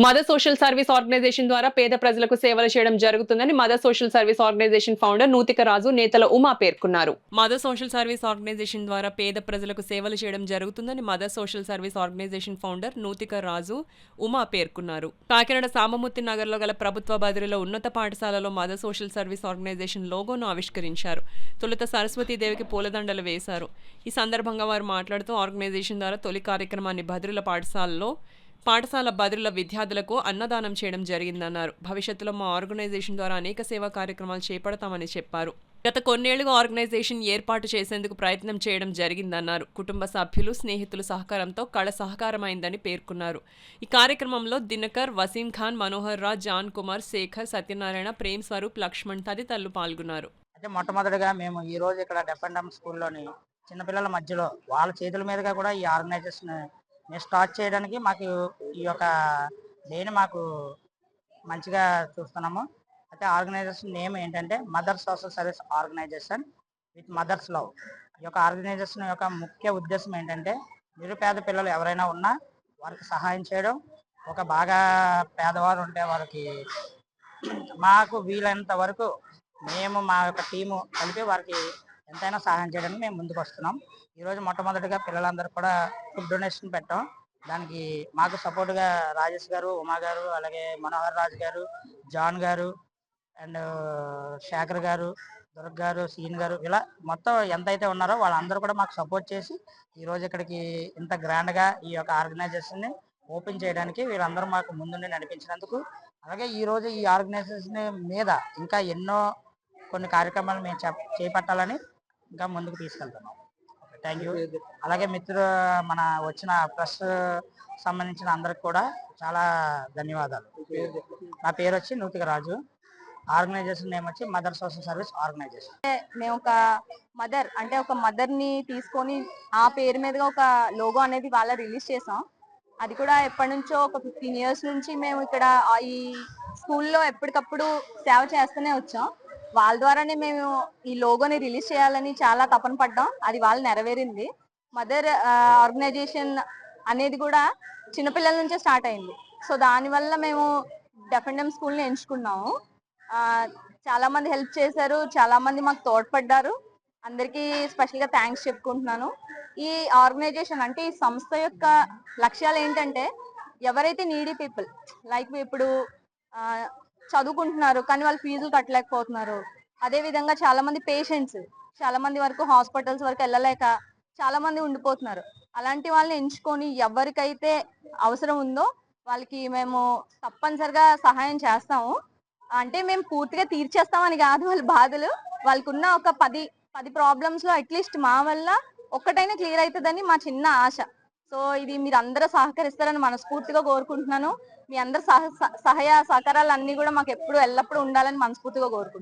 Mother social service organisation ద్వారా పేద ప్రజలకు సేవలు చేయడం జరుగుతుందని mother social service organization founder Nuthika Raju నేతల ఉమా పేర్కొన్నారు. మదర్ సోషల్ సర్వీస్ ఆర్గనైజేషన్ ద్వారా పేద ప్రజలకు సేవలు చేయడం జరుగుతుందని mother social service organization founder Nuthika Raju Uma పేర్కొన్నారు. కాకినాడ సాంబమూర్తి నగర్లో గల ప్రభుత్వ బదిలీలో ఉన్నత పాఠశాలలో మదర్ సోషల్ సర్వీస్ ఆర్గనైజేషన్ లోగోను ఆవిష్కరించారు. తొలుత సరస్వతీదేవికి పూలదండలు వేశారు. ఈ సందర్భంగా వారు మాట్లాడుతూ ఆర్గనైజేషన్ ద్వారా తొలి కార్యక్రమాన్ని బదిలీల పాఠశాల బదిలీల విద్యార్థులకు అన్నదానం చేయడం జరిగిందన్నారు. భవిష్యత్తులో మా ఆర్గనైజేషన్ ద్వారా అనేక సేవా కార్యక్రమాలు చేపడతామని చెప్పారు. గత కొన్నేళ్లుగా ఆర్గనైజేషన్ ఏర్పాటు చేసేందుకు ప్రయత్నం చేయడం జరిగిందన్నారు. కుటుంబ సభ్యులు, స్నేహితుల సహకారంతో కళ సహకారమైందని పేర్కొన్నారు. ఈ కార్యక్రమంలో దినకర్, వసీం ఖాన్, మనోహర్ రాజ్, జాన్ కుమార్, శేఖర్, సత్యనారాయణ, ప్రేమ్ స్వరూప్, లక్ష్మణ్ తదితరులు పాల్గొన్నారు. అయితే మొట్టమొదటిగా మేము ఈ రోజు ఇక్కడ డెఫెండమ్ స్కూల్లోని చిన్నపిల్లల మధ్యలో వాళ్ళ చేతుల మీదుగా కూడా ఈ ఆర్గనైజేషన్ స్టార్ట్ చేయడానికి మాకు ఈ యొక్క డేని మాకు మంచిగా చూస్తున్నాము. అయితే ఆర్గనైజేషన్ నేమ్ ఏంటంటే mother social service organization with mother's love. ఈ యొక్క ఆర్గనైజేషన్ యొక్క ముఖ్య ఉద్దేశం ఏంటంటే నిరుపేద పిల్లలు ఎవరైనా ఉన్నా వారికి సహాయం చేయడం, ఒక బాగా పేదవారు ఉంటే వారికి మాకు వీలైనంత వరకు మేము మా యొక్క టీము కలిపి వారికి ఎంతైనా సహాయం చేయడానికి మేము ముందుకు వస్తున్నాం. ఈరోజు మొట్టమొదటిగా పిల్లలందరూ కూడా ఫుడ్ డొనేషన్ పెట్టాం. దానికి మాకు సపోర్ట్గా రాజేష్ గారు, ఉమా గారు, అలాగే మనోహర్ రాజు గారు, జాన్ గారు అండ్ శేఖర్ గారు, దుర్గ్ గారు, సీన్ గారు, ఇలా మొత్తం ఎంతైతే ఉన్నారో వాళ్ళందరూ కూడా మాకు సపోర్ట్ చేసి ఈరోజు ఇక్కడికి ఇంత గ్రాండ్గా ఈ యొక్క ఆర్గనైజేషన్ని ఓపెన్ చేయడానికి వీళ్ళందరూ మాకు ముందుండి నడిపించినందుకు, అలాగే ఈరోజు ఈ ఆర్గనైజేషన్ మీద ఇంకా ఎన్నో కొన్ని కార్యక్రమాలు మేము చేపట్టాలని ఇంకా ముందుకు తీసుకెళ్తున్నాం. Thank you. అలాగే మన వచ్చిన ప్రెస్ సంబంధించిన అందరికి కూడా చాలా ధన్యవాదాలు. నా పేరు వచ్చి నూతిక రాజు. ఆర్గనైజేషన్ నేమ్ వచ్చి మదర్ సోషల్ సర్వీస్ ఆర్గనైజేషన్. మేము ఒక మదర్ అంటే ఒక మదర్ ని తీసుకొని ఆ పేరు మీదుగా ఒక లోగో అనేది వాళ్ళ రిలీజ్ చేసాం. అది కూడా ఎప్పటి నుంచో ఒక 15 years నుంచి మేము ఇక్కడ ఈ స్కూల్లో ఎప్పటికప్పుడు సేవ చేస్తూనే వచ్చాం. వాళ్ళ ద్వారానే మేము ఈ లోగోని రిలీజ్ చేయాలని చాలా తపన పడ్డాం. అది వాళ్ళు నెరవేరింది. మదర్ ఆర్గనైజేషన్ అనేది కూడా చిన్నపిల్లల నుంచే స్టార్ట్ అయింది. సో దానివల్ల మేము డెఫెండమ్ స్కూల్ని ఎంచుకున్నాము. చాలా మంది హెల్ప్ చేశారు, చాలా మంది మాకు తోడ్పడ్డారు. అందరికీ స్పెషల్గా థ్యాంక్స్ చెప్పుకుంటున్నాను. ఈ ఆర్గనైజేషన్ అంటే ఈ సంస్థ యొక్క లక్ష్యాలు ఏంటంటే ఎవరైతే నీడీ పీపుల్ లైక్ ఇప్పుడు చదువుకుంటున్నారు కానీ వాళ్ళు ఫీజులు కట్టలేకపోతున్నారు, అదే విధంగా చాలా మంది పేషెంట్స్ చాలా మంది వరకు హాస్పిటల్స్ వరకు వెళ్ళలేక చాలా మంది ఉండిపోతున్నారు. అలాంటి వాళ్ళని ఎంచుకొని ఎవరికైతే అవసరం ఉందో వాళ్ళకి మేము తప్పనిసరిగా సహాయం చేస్తాము. అంటే మేము పూర్తిగా తీర్చేస్తామని కాదు వాళ్ళ బాధలు. వాళ్ళకున్న ఒక 10 ప్రాబ్లమ్స్ లో అట్లీస్ట్ మా వల్ల ఒక్కటైనా క్లియర్ అవుతుందని మా చిన్న ఆశ. సో ఇది మీరు అందరూ సహకరిస్తారని మనస్ఫూర్తిగా కోరుకుంటున్నాను. మీ అందరు సహాయ సహకారాలు అన్ని కూడా మాకు ఎప్పుడు ఎల్లప్పుడూ ఉండాలని మనస్ఫూర్తిగా కోరుకుంటున్నాను.